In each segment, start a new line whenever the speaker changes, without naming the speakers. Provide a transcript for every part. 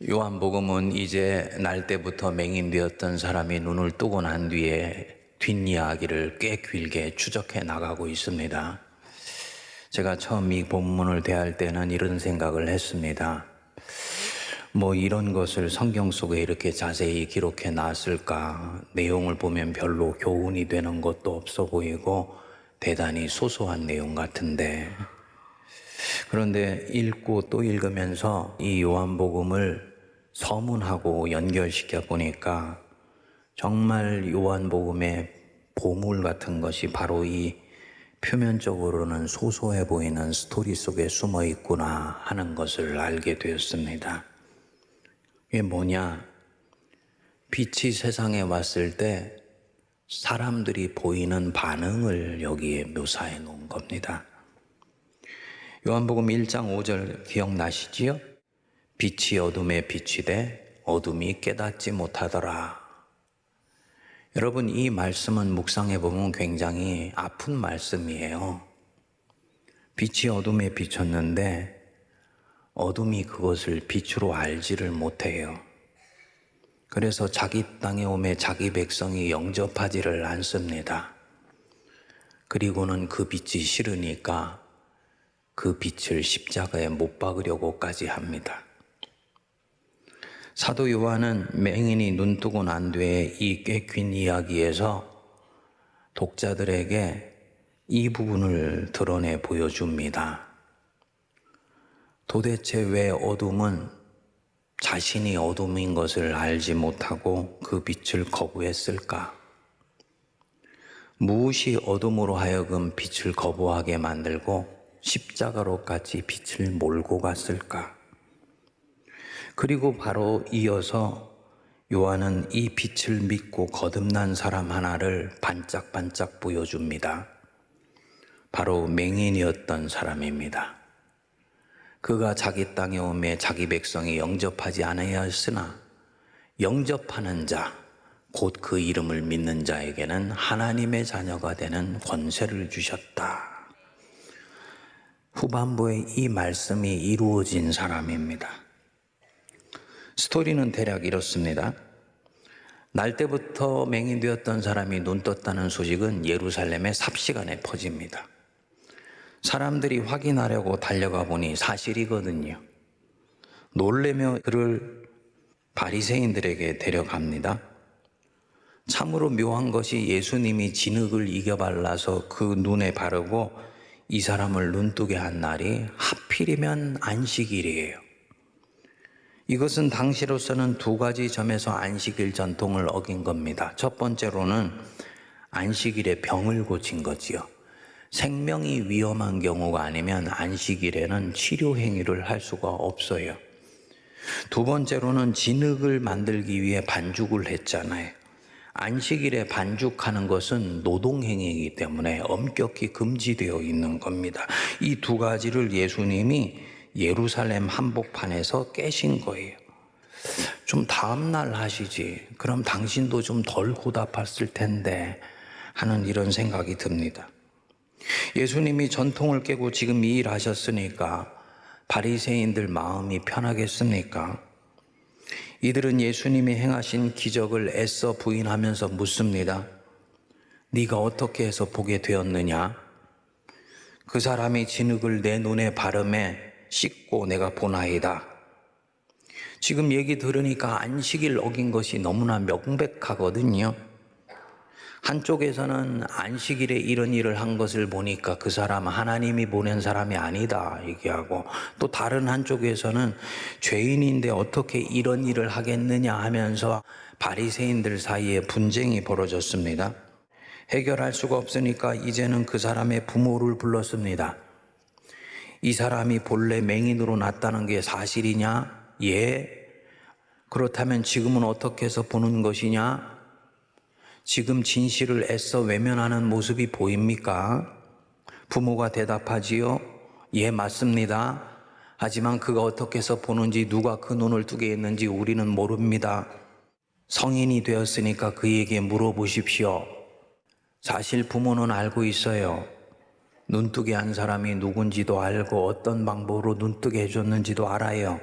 요한복음은 이제 날 때부터 맹인되었던 사람이 눈을 뜨고 난 뒤에 뒷이야기를 꽤 길게 추적해 나가고 있습니다. 제가 처음 이 본문을 대할 때는 이런 생각을 했습니다. 이런 것을 성경 속에 이렇게 자세히 기록해 놨을까? 내용을 보면 별로 교훈이 되는 것도 없어 보이고 대단히 소소한 내용 같은데, 그런데 읽고 또 읽으면서 이 요한복음을 서문하고 연결시켜 보니까 정말 요한복음의 보물 같은 것이 바로 이 표면적으로는 소소해 보이는 스토리 속에 숨어 있구나 하는 것을 알게 되었습니다. 이게 뭐냐? 빛이 세상에 왔을 때 사람들이 보이는 반응을 여기에 묘사해 놓은 겁니다. 요한복음 1장 5절 기억나시지요? 빛이 어둠에 비치되 어둠이 깨닫지 못하더라. 여러분, 이 말씀은 묵상해 보면 굉장히 아픈 말씀이에요. 빛이 어둠에 비쳤는데 어둠이 그것을 빛으로 알지를 못해요. 그래서 자기 땅에 오매 자기 백성이 영접하지를 않습니다. 그리고는 그 빛이 싫으니까 그 빛을 십자가에 못 박으려고까지 합니다. 사도 요한은 맹인이 눈 뜨고 난 뒤에 이 꽤 긴 이야기에서 독자들에게 이 부분을 드러내 보여줍니다. 도대체 왜 어둠은 자신이 어둠인 것을 알지 못하고 그 빛을 거부했을까? 무엇이 어둠으로 하여금 빛을 거부하게 만들고 십자가로까지 빛을 몰고 갔을까? 그리고 바로 이어서 요한은 이 빛을 믿고 거듭난 사람 하나를 반짝반짝 보여줍니다. 바로 맹인이었던 사람입니다. 그가 자기 땅에 오매 자기 백성이 영접하지 않아야 했으나 영접하는 자, 곧 그 이름을 믿는 자에게는 하나님의 자녀가 되는 권세를 주셨다. 후반부에 이 말씀이 이루어진 사람입니다. 스토리는 대략 이렇습니다. 날 때부터 맹인되었던 사람이 눈 떴다는 소식은 예루살렘에 삽시간에 퍼집니다. 사람들이 확인하려고 달려가 보니 사실이거든요. 놀래며 그를 바리새인들에게 데려갑니다. 참으로 묘한 것이 예수님이 진흙을 이겨 발라서 그 눈에 바르고 이 사람을 눈뜨게 한 날이 하필이면 안식일이에요. 이것은 당시로서는 두 가지 점에서 안식일 전통을 어긴 겁니다. 첫 번째로는 안식일에 병을 고친 거지요. 생명이 위험한 경우가 아니면 안식일에는 치료 행위를 할 수가 없어요. 두 번째로는 진흙을 만들기 위해 반죽을 했잖아요. 안식일에 반죽하는 것은 노동행위이기 때문에 엄격히 금지되어 있는 겁니다. 이 두 가지를 예수님이 예루살렘 한복판에서 깨신 거예요. 좀 다음날 하시지, 그럼 당신도 좀 덜 고달팠을 텐데 하는 이런 생각이 듭니다. 예수님이 전통을 깨고 지금 이 일 하셨으니까 바리새인들 마음이 편하겠습니까? 이들은 예수님이 행하신 기적을 애써 부인하면서 묻습니다. 네가 어떻게 해서 보게 되었느냐? 그 사람이 진흙을 내 눈에 바르매 씻고 내가 보나이다. 지금 얘기 들으니까 안식일 어긴 것이 너무나 명백하거든요. 한쪽에서는 안식일에 이런 일을 한 것을 보니까 그 사람 하나님이 보낸 사람이 아니다 얘기하고, 또 다른 한쪽에서는 죄인인데 어떻게 이런 일을 하겠느냐 하면서 바리새인들 사이에 분쟁이 벌어졌습니다. 해결할 수가 없으니까 이제는 그 사람의 부모를 불렀습니다. 이 사람이 본래 맹인으로 났다는 게 사실이냐? 예. 그렇다면 지금은 어떻게 해서 보는 것이냐? 지금 진실을 애써 외면하는 모습이 보입니까? 부모가 대답하지요. 예, 맞습니다. 하지만 그가 어떻게 해서 보는지, 누가 그 눈을 뜨게 했는지 우리는 모릅니다. 성인이 되었으니까 그에게 물어보십시오. 사실 부모는 알고 있어요. 눈뜨게 한 사람이 누군지도 알고 어떤 방법으로 눈뜨게 해줬는지도 알아요.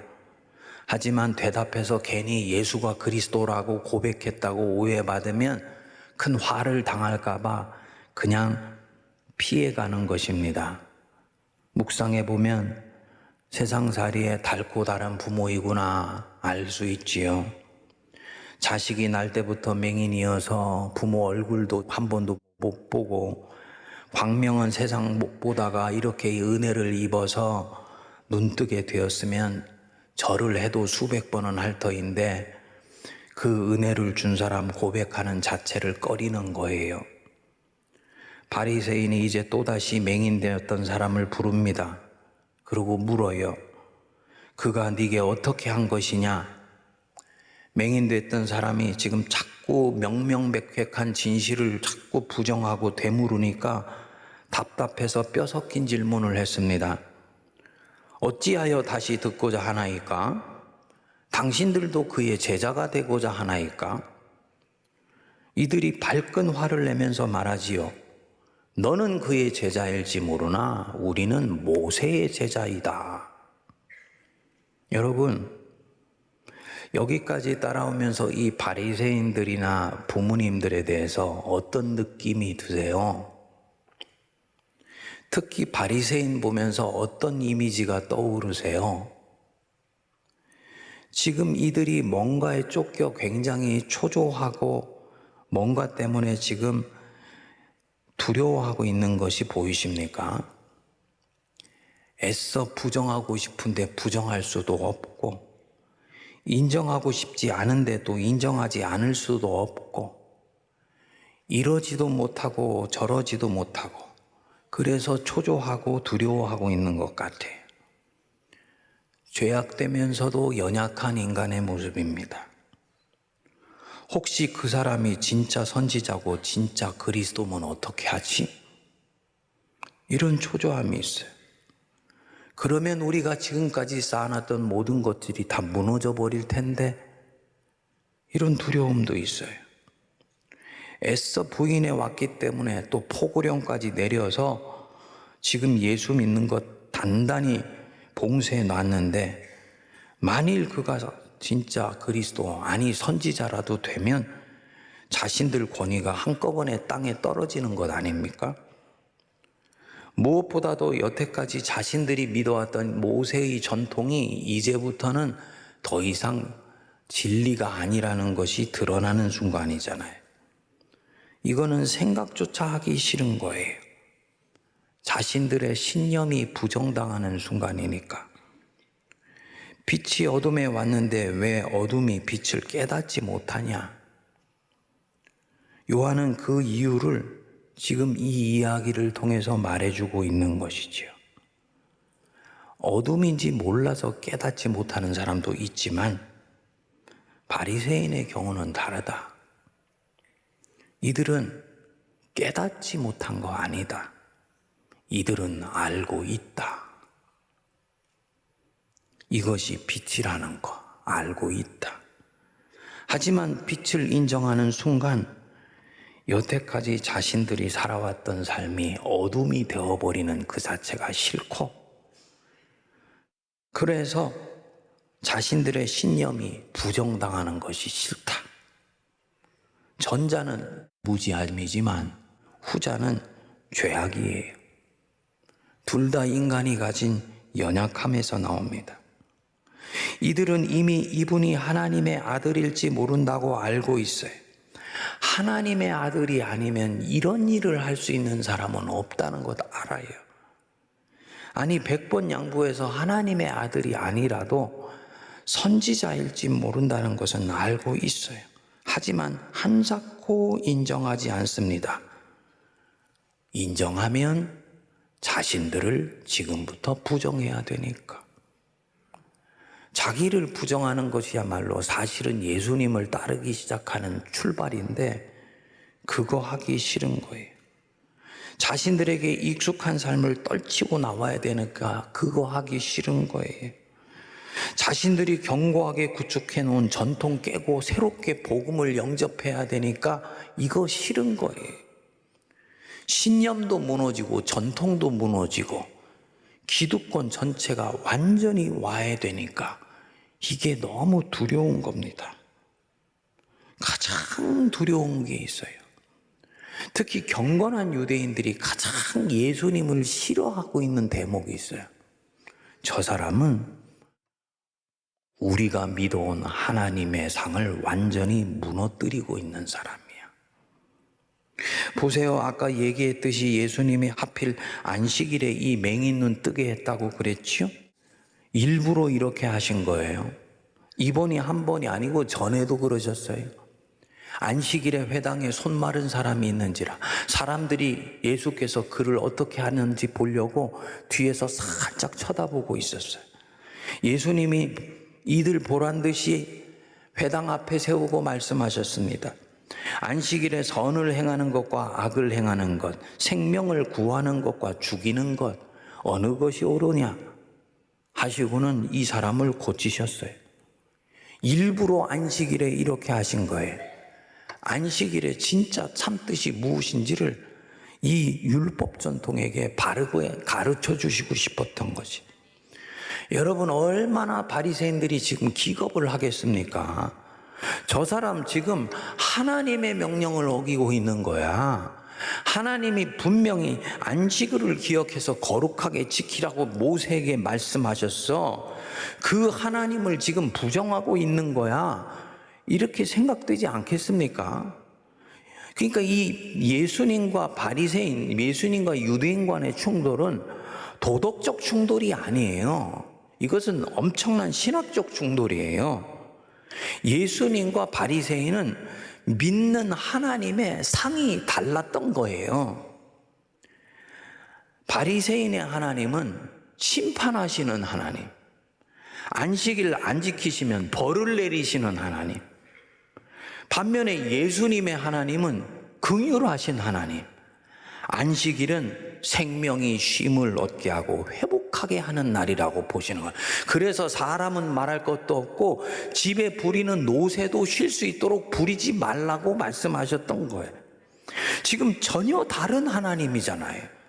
하지만 대답해서 괜히 예수가 그리스도라고 고백했다고 오해받으면 큰 화를 당할까 봐 그냥 피해가는 것입니다. 묵상해 보면 세상살이에 달고 다른 부모이구나 알 수 있지요. 자식이 날 때부터 맹인이어서 부모 얼굴도 한 번도 못 보고 광명은 세상 못 보다가 이렇게 은혜를 입어서 눈뜨게 되었으면 절을 해도 수백 번은 할 터인데 그 은혜를 준 사람 고백하는 자체를 꺼리는 거예요. 바리새인이 이제 또다시 맹인되었던 사람을 부릅니다. 그리고 물어요. 그가 네게 어떻게 한 것이냐? 맹인됐던 사람이 지금 자꾸 명명백백한 진실을 자꾸 부정하고 되물으니까 답답해서 뼈 섞인 질문을 했습니다. 어찌하여 다시 듣고자 하나이까? 당신들도 그의 제자가 되고자 하나이까? 이들이 발끈 화를 내면서 말하지요. 너는 그의 제자일지 모르나 우리는 모세의 제자이다. 여러분, 여기까지 따라오면서 이 바리새인들이나 부모님들에 대해서 어떤 느낌이 드세요? 특히 바리새인 보면서 어떤 이미지가 떠오르세요? 지금 이들이 뭔가에 쫓겨 굉장히 초조하고 뭔가 때문에 지금 두려워하고 있는 것이 보이십니까? 애써 부정하고 싶은데 부정할 수도 없고 인정하고 싶지 않은데도 인정하지 않을 수도 없고 이러지도 못하고 저러지도 못하고 그래서 초조하고 두려워하고 있는 것 같아요. 죄악되면서도 연약한 인간의 모습입니다. 혹시 그 사람이 진짜 선지자고 진짜 그리스도면 어떻게 하지? 이런 초조함이 있어요. 그러면 우리가 지금까지 쌓아놨던 모든 것들이 다 무너져 버릴 텐데 이런 두려움도 있어요. 애써 부인해 왔기 때문에 또 포고령까지 내려서 지금 예수 믿는 것 단단히 봉쇄해 놨는데 만일 그가 진짜 그리스도 아니 선지자라도 되면 자신들 권위가 한꺼번에 땅에 떨어지는 것 아닙니까? 무엇보다도 여태까지 자신들이 믿어왔던 모세의 전통이 이제부터는 더 이상 진리가 아니라는 것이 드러나는 순간이잖아요. 이거는 생각조차 하기 싫은 거예요. 자신들의 신념이 부정당하는 순간이니까. 빛이 어둠에 왔는데 왜 어둠이 빛을 깨닫지 못하냐? 요한은 그 이유를 지금 이 이야기를 통해서 말해주고 있는 것이지요. 어둠인지 몰라서 깨닫지 못하는 사람도 있지만 바리새인의 경우는 다르다. 이들은 깨닫지 못한 거 아니다. 이들은 알고 있다. 이것이 빛이라는 거 알고 있다. 하지만 빛을 인정하는 순간 여태까지 자신들이 살아왔던 삶이 어둠이 되어버리는 그 자체가 싫고 그래서 자신들의 신념이 부정당하는 것이 싫다. 전자는 무지함이지만 후자는 죄악이에요. 둘 다 인간이 가진 연약함에서 나옵니다. 이들은 이미 이분이 하나님의 아들일지 모른다고 알고 있어요. 하나님의 아들이 아니면 이런 일을 할 수 있는 사람은 없다는 것 알아요. 아니 100번 양보해서 하나님의 아들이 아니라도 선지자일지 모른다는 것은 알고 있어요. 하지만 한사코 인정하지 않습니다. 인정하면 자신들을 지금부터 부정해야 되니까. 자기를 부정하는 것이야말로 사실은 예수님을 따르기 시작하는 출발인데 그거 하기 싫은 거예요. 자신들에게 익숙한 삶을 떨치고 나와야 되니까 그거 하기 싫은 거예요. 자신들이 견고하게 구축해 놓은 전통 깨고 새롭게 복음을 영접해야 되니까 이거 싫은 거예요. 신념도 무너지고 전통도 무너지고 기득권 전체가 완전히 와해되니까 이게 너무 두려운 겁니다. 가장 두려운 게 있어요. 특히 경건한 유대인들이 가장 예수님을 싫어하고 있는 대목이 있어요. 저 사람은 우리가 믿어온 하나님의 상을 완전히 무너뜨리고 있는 사람이야. 보세요. 아까 얘기했듯이 예수님이 하필 안식일에 이 맹인 뜨게 했다고 그랬지요? 일부러 이렇게 하신 거예요. 이번이 한 번이 아니고 전에도 그러셨어요. 안식일에 회당에 손 마른 사람이 있는지라 사람들이 예수께서 그를 어떻게 하는지 보려고 뒤에서 살짝 쳐다보고 있었어요. 예수님이 이들 보란 듯이 회당 앞에 세우고 말씀하셨습니다. 안식일에 선을 행하는 것과 악을 행하는 것, 생명을 구하는 것과 죽이는 것, 어느 것이 옳으냐 하시고는 이 사람을 고치셨어요. 일부러 안식일에 이렇게 하신 거예요. 안식일에 진짜 참뜻이 무엇인지를 이 율법 전통에게 바르게 가르쳐 주시고 싶었던 거지. 여러분, 얼마나 바리새인들이 지금 기겁을 하겠습니까? 저 사람 지금 하나님의 명령을 어기고 있는 거야. 하나님이 분명히 안식일을 기억해서 거룩하게 지키라고 모세에게 말씀하셨어. 그 하나님을 지금 부정하고 있는 거야. 이렇게 생각되지 않겠습니까? 그러니까 이 예수님과 바리새인, 예수님과 유대인 간의 충돌은 도덕적 충돌이 아니에요. 이것은 엄청난 신학적 충돌이에요. 예수님과 바리새인은 믿는 하나님의 상이 달랐던 거예요. 바리새인의 하나님은 심판하시는 하나님, 안식일 안 지키시면 벌을 내리시는 하나님. 반면에 예수님의 하나님은 긍휼하신 하나님, 안식일은 생명이 쉼을 얻게 하고 회복하게 하는 날이라고 보시는 거예요. 그래서 사람은 말할 것도 없고 집에 부리는 노새도 쉴 수 있도록 부리지 말라고 말씀하셨던 거예요. 지금 전혀 다른 하나님이잖아요.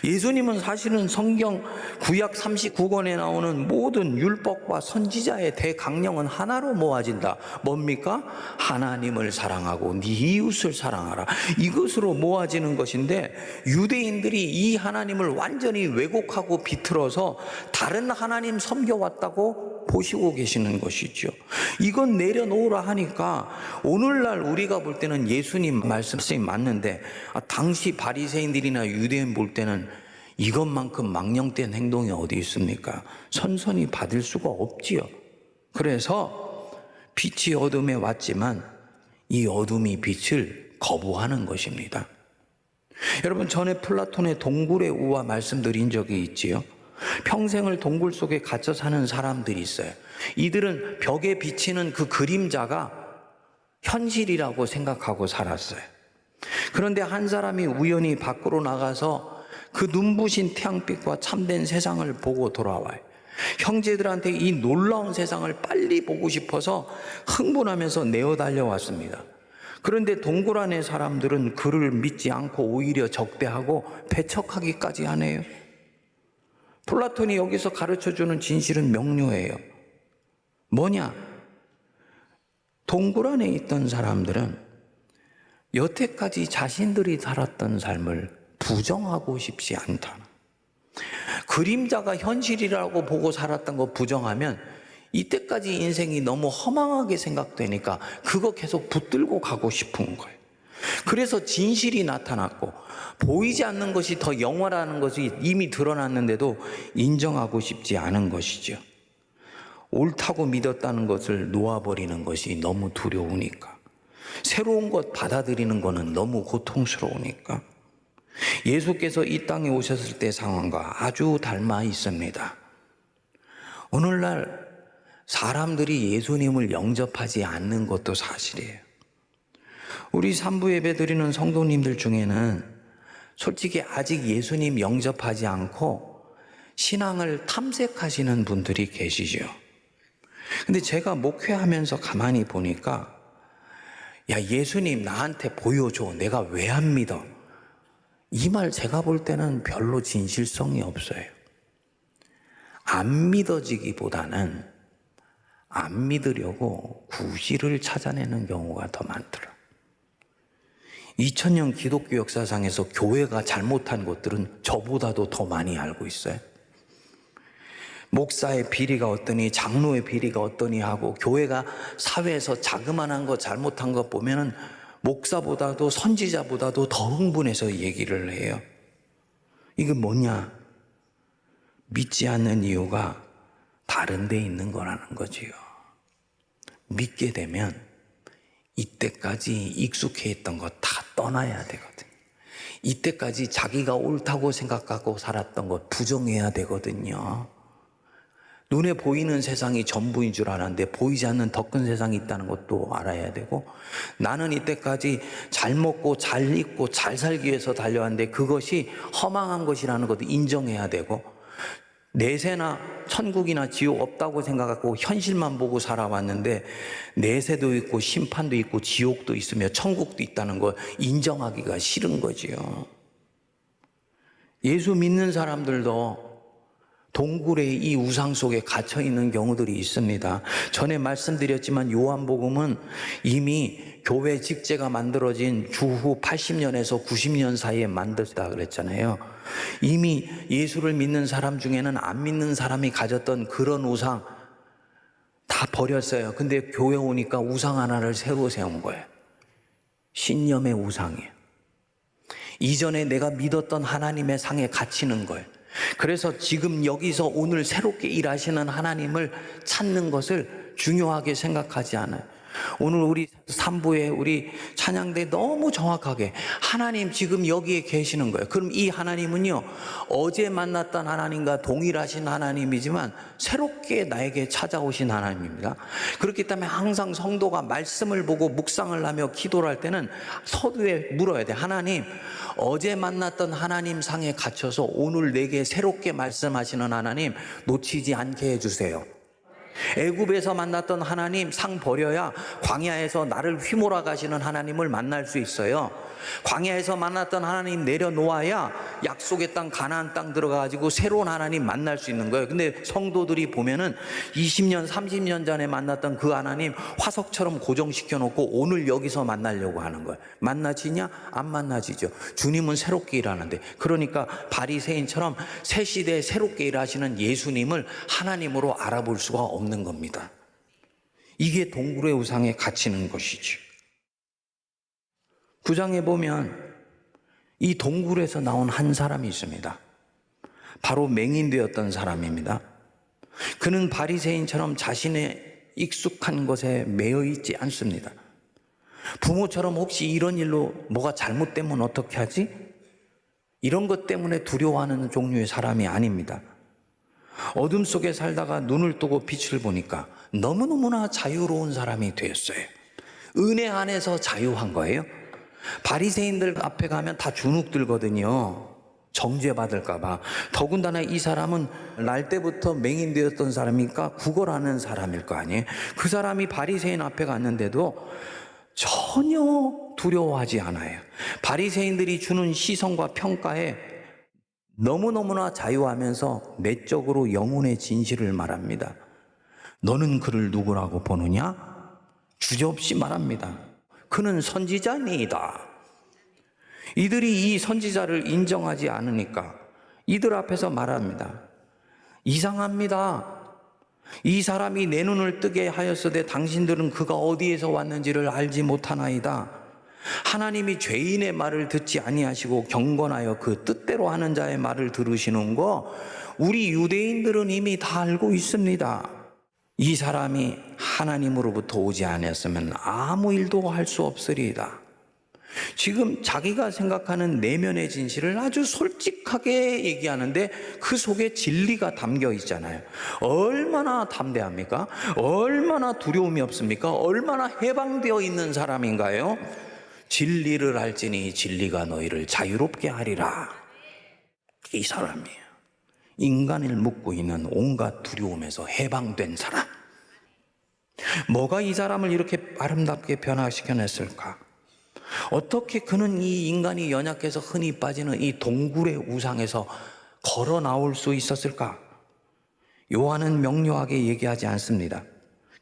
예수님은 사실은 성경 구약 39권에 나오는 모든 율법과 선지자의 대강령은 하나로 모아진다. 뭡니까? 하나님을 사랑하고 네 이웃을 사랑하라. 이것으로 모아지는 것인데 유대인들이 이 하나님을 완전히 왜곡하고 비틀어서 다른 하나님 섬겨왔다고 보시고 계시는 것이죠. 이건 내려놓으라 하니까 오늘날 우리가 볼 때는 예수님 말씀이 맞는데 당시 바리새인들이나 유대인 볼 때는 이것만큼 망령된 행동이 어디 있습니까? 선선히 받을 수가 없지요. 그래서 빛이 어둠에 왔지만 이 어둠이 빛을 거부하는 것입니다. 여러분, 전에 플라톤의 동굴의 우화 말씀드린 적이 있지요. 평생을 동굴 속에 갇혀 사는 사람들이 있어요. 이들은 벽에 비치는 그 그림자가 현실이라고 생각하고 살았어요. 그런데 한 사람이 우연히 밖으로 나가서 그 눈부신 태양빛과 참된 세상을 보고 돌아와요. 형제들한테 이 놀라운 세상을 빨리 보고 싶어서 흥분하면서 내어 달려왔습니다. 그런데 동굴 안의 사람들은 그를 믿지 않고 오히려 적대하고 배척하기까지 하네요. 플라톤이 여기서 가르쳐주는 진실은 명료해요. 뭐냐? 동굴 안에 있던 사람들은 여태까지 자신들이 살았던 삶을 부정하고 싶지 않다. 그림자가 현실이라고 보고 살았던 거 부정하면 이때까지 인생이 너무 허망하게 생각되니까 그거 계속 붙들고 가고 싶은 거예요. 그래서 진실이 나타났고 보이지 않는 것이 더 영원하다는 것이 이미 드러났는데도 인정하고 싶지 않은 것이죠. 옳다고 믿었다는 것을 놓아버리는 것이 너무 두려우니까, 새로운 것 받아들이는 것은 너무 고통스러우니까. 예수께서 이 땅에 오셨을 때 상황과 아주 닮아 있습니다. 오늘날 사람들이 예수님을 영접하지 않는 것도 사실이에요. 우리 산부 예배 드리는 성도님들 중에는 솔직히 아직 예수님 영접하지 않고 신앙을 탐색하시는 분들이 계시죠. 근데 제가 목회하면서 가만히 보니까, 야, 예수님 나한테 보여줘. 내가 왜 안 믿어? 이 말 제가 볼 때는 별로 진실성이 없어요. 안 믿어지기보다는 안 믿으려고 구실을 찾아내는 경우가 더 많더라. 2000년 기독교 역사상에서 교회가 잘못한 것들은 저보다도 더 많이 알고 있어요. 목사의 비리가 어떠니, 장로의 비리가 어떠니 하고, 교회가 사회에서 자그만한 거 잘못한 거 보면은 목사보다도 선지자보다도 더 흥분해서 얘기를 해요. 이건 뭐냐? 믿지 않는 이유가 다른 데 있는 거라는 거지요. 믿게 되면 이때까지 익숙해 있던 거 다 떠나야 되거든요. 이때까지 자기가 옳다고 생각하고 살았던 거 부정해야 되거든요. 눈에 보이는 세상이 전부인 줄 알았는데 보이지 않는 더 큰 세상이 있다는 것도 알아야 되고, 나는 이때까지 잘 먹고 잘 입고 잘 살기 위해서 달려왔는데 그것이 허망한 것이라는 것도 인정해야 되고, 내세나 천국이나 지옥 없다고 생각하고 현실만 보고 살아왔는데 내세도 있고 심판도 있고 지옥도 있으며 천국도 있다는 걸 인정하기가 싫은 거지요. 예수 믿는 사람들도 동굴의 이 우상 속에 갇혀 있는 경우들이 있습니다. 전에 말씀드렸지만 요한복음은 이미 교회 직제가 만들어진 주후 80년에서 90년 사이에 만들었다 그랬잖아요. 이미 예수를 믿는 사람 중에는 안 믿는 사람이 가졌던 그런 우상 다 버렸어요. 근데 교회 오니까 우상 하나를 새로 세운 거예요. 신념의 우상이에요. 이전에 내가 믿었던 하나님의 상에 갇히는 거예요. 그래서 지금 여기서 오늘 새롭게 일하시는 하나님을 찾는 것을 중요하게 생각하지 않아요. 오늘 우리 3부에 우리 찬양대 너무 정확하게 하나님 지금 여기에 계시는 거예요. 그럼 이 하나님은요, 어제 만났던 하나님과 동일하신 하나님이지만 새롭게 나에게 찾아오신 하나님입니다. 그렇기 때문에 항상 성도가 말씀을 보고 묵상을 하며 기도를 할 때는 서두에 물어야 돼. 하나님, 어제 만났던 하나님 상에 갇혀서 오늘 내게 새롭게 말씀하시는 하나님 놓치지 않게 해주세요. 애굽에서 만났던 하나님 상 버려야 광야에서 나를 휘몰아 가시는 하나님을 만날 수 있어요. 광야에서 만났던 하나님 내려놓아야 약속의 땅 가나안 땅 들어가가지고 새로운 하나님 만날 수 있는 거예요. 근데 성도들이 보면은 20년 30년 전에 만났던 그 하나님 화석처럼 고정시켜 놓고 오늘 여기서 만나려고 하는 거예요. 만나지냐? 안 만나지죠. 주님은 새롭게 일하는데, 그러니까 바리새인처럼 새 시대에 새롭게 일하시는 예수님을 하나님으로 알아볼 수가 없는 겁니다. 이게 동굴의 우상에 갇히는 것이죠. 9장에 보면 이 동굴에서 나온 한 사람이 있습니다. 바로 맹인되었던 사람입니다. 그는 바리새인처럼 자신의 익숙한 것에 매여 있지 않습니다. 부모처럼 혹시 이런 일로 뭐가 잘못되면 어떻게 하지? 이런 것 때문에 두려워하는 종류의 사람이 아닙니다. 어둠 속에 살다가 눈을 뜨고 빛을 보니까 너무너무나 자유로운 사람이 되었어요. 은혜 안에서 자유한 거예요. 바리새인들 앞에 가면 다 주눅 들거든요. 정죄받을까 봐. 더군다나 이 사람은 날 때부터 맹인되었던 사람이니까 구걸하는 사람일 거 아니에요. 그 사람이 바리새인 앞에 갔는데도 전혀 두려워하지 않아요. 바리새인들이 주는 시선과 평가에 너무너무나 자유하면서 내적으로 영혼의 진실을 말합니다. 너는 그를 누구라고 보느냐? 주저없이 말합니다. 그는 선지자니이다. 이들이 이 선지자를 인정하지 않으니까 이들 앞에서 말합니다. 이상합니다. 이 사람이 내 눈을 뜨게 하였으되 당신들은 그가 어디에서 왔는지를 알지 못하나이다. 하나님이 죄인의 말을 듣지 아니하시고 경건하여 그 뜻대로 하는 자의 말을 들으시는 거 우리 유대인들은 이미 다 알고 있습니다. 이 사람이 하나님으로부터 오지 않았으면 아무 일도 할 수 없으리이다. 지금 자기가 생각하는 내면의 진실을 아주 솔직하게 얘기하는데 그 속에 진리가 담겨 있잖아요. 얼마나 담대합니까? 얼마나 두려움이 없습니까? 얼마나 해방되어 있는 사람인가요? 진리를 알지니 진리가 너희를 자유롭게 하리라. 이 사람이에요. 인간을 묶고 있는 온갖 두려움에서 해방된 사람. 뭐가 이 사람을 이렇게 아름답게 변화시켜냈을까? 어떻게 그는 이 인간이 연약해서 흔히 빠지는 이 동굴의 우상에서 걸어 나올 수 있었을까? 요한은 명료하게 얘기하지 않습니다.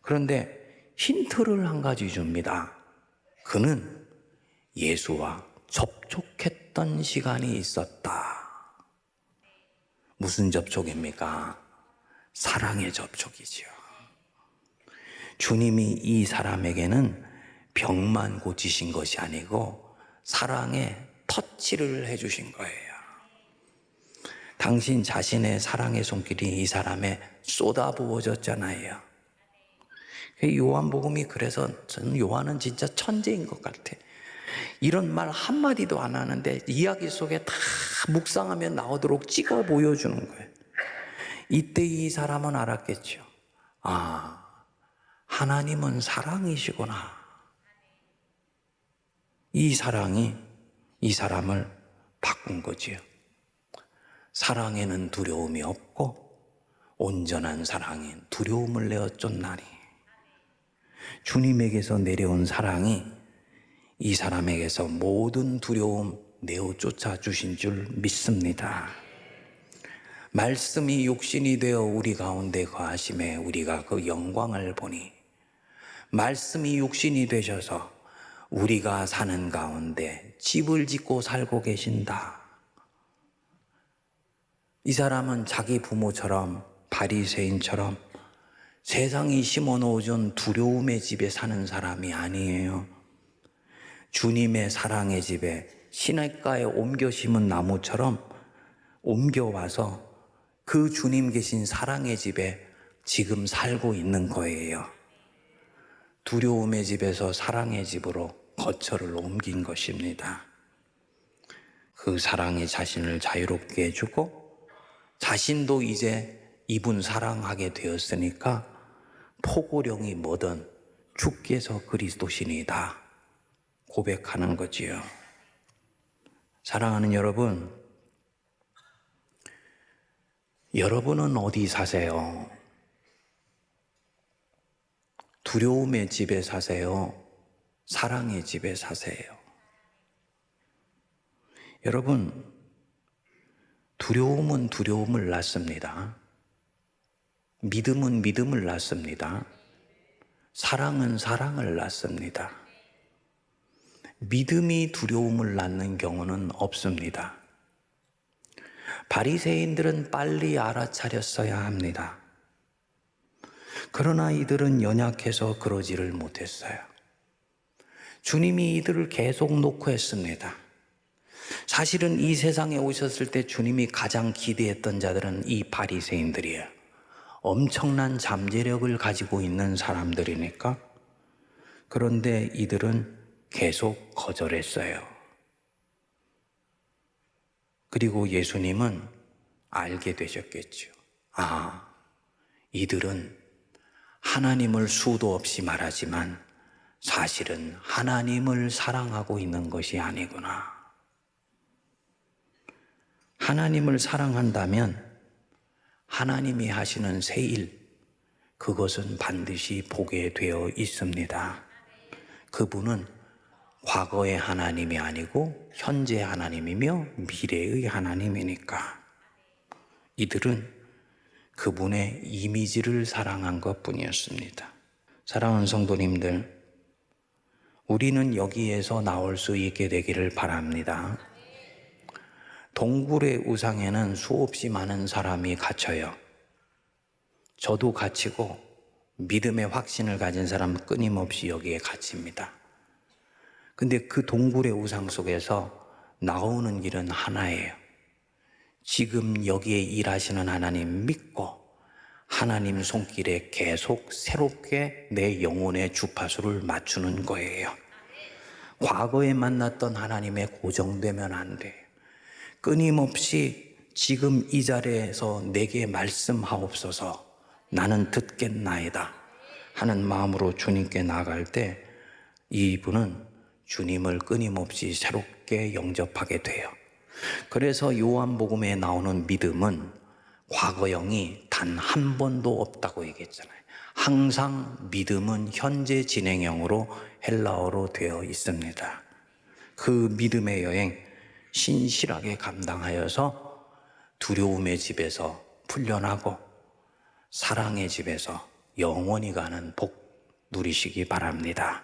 그런데 힌트를 한 가지 줍니다. 그는 예수와 접촉했던 시간이 있었다. 무슨 접촉입니까? 사랑의 접촉이지요. 주님이 이 사람에게는 병만 고치신 것이 아니고 사랑의 터치를 해주신 거예요. 당신 자신의 사랑의 손길이 이 사람에 쏟아부어졌잖아요. 요한복음이 그래서 저는 요한은 진짜 천재인 것 같아. 이런 말 한마디도 안 하는데 이야기 속에 다 묵상하며 나오도록 찍어 보여주는 거예요. 이때 이 사람은 알았겠죠. 아, 하나님은 사랑이시구나. 이 사랑이 이 사람을 바꾼 거지요. 사랑에는 두려움이 없고 온전한 사랑엔 두려움을 내어 쫓나니. 주님에게서 내려온 사랑이 이 사람에게서 모든 두려움 내어 쫓아 주신 줄 믿습니다. 말씀이 육신이 되어 우리 가운데 거하심에 우리가 그 영광을 보니, 말씀이 육신이 되셔서 우리가 사는 가운데 집을 짓고 살고 계신다. 이 사람은 자기 부모처럼 바리새인처럼 세상이 심어놓은 두려움의 집에 사는 사람이 아니에요. 주님의 사랑의 집에 시냇가에 옮겨 심은 나무처럼 옮겨와서 그 주님 계신 사랑의 집에 지금 살고 있는 거예요. 두려움의 집에서 사랑의 집으로 거처를 옮긴 것입니다. 그 사랑이 자신을 자유롭게 해주고 자신도 이제 이분 사랑하게 되었으니까 포고령이 뭐든 주께서 그리스도시니다 고백하는 거지요. 사랑하는 여러분, 여러분은 어디 사세요? 두려움의 집에 사세요? 사랑의 집에 사세요? 여러분, 두려움은 두려움을 낳습니다. 믿음은 믿음을 낳습니다. 사랑은 사랑을 낳습니다. 믿음이 두려움을 낳는 경우는 없습니다. 바리새인들은 빨리 알아차렸어야 합니다. 그러나 이들은 연약해서 그러지를 못했어요. 주님이 이들을 계속 놓고 했습니다. 사실은 이 세상에 오셨을 때 주님이 가장 기대했던 자들은 이 바리새인들이에요. 엄청난 잠재력을 가지고 있는 사람들이니까. 그런데 이들은 계속 거절했어요. 그리고 예수님은 알게 되셨겠죠. 아, 이들은 하나님을 수도 없이 말하지만 사실은 하나님을 사랑하고 있는 것이 아니구나. 하나님을 사랑한다면 하나님이 하시는 새 일, 그것은 반드시 보게 되어 있습니다. 그분은 과거의 하나님이 아니고 현재의 하나님이며 미래의 하나님이니까. 이들은 그분의 이미지를 사랑한 것뿐이었습니다. 사랑하는 성도님들, 우리는 여기에서 나올 수 있게 되기를 바랍니다. 동굴의 우상에는 수없이 많은 사람이 갇혀요. 저도 갇히고 믿음의 확신을 가진 사람은 끊임없이 여기에 갇힙니다. 근데 그 동굴의 우상 속에서 나오는 길은 하나예요. 지금 여기에 일하시는 하나님 믿고 하나님 손길에 계속 새롭게 내 영혼의 주파수를 맞추는 거예요. 과거에 만났던 하나님에 고정되면 안 돼요. 끊임없이 지금 이 자리에서 내게 말씀하옵소서, 나는 듣겠나이다 하는 마음으로 주님께 나아갈 때 이분은 주님을 끊임없이 새롭게 영접하게 돼요. 그래서 요한복음에 나오는 믿음은 과거형이 단 한 번도 없다고 얘기했잖아요. 항상 믿음은 현재 진행형으로 헬라어로 되어 있습니다. 그 믿음의 여행 신실하게 감당하여서 두려움의 집에서 풀려나고 사랑의 집에서 영원히 가는 복 누리시기 바랍니다.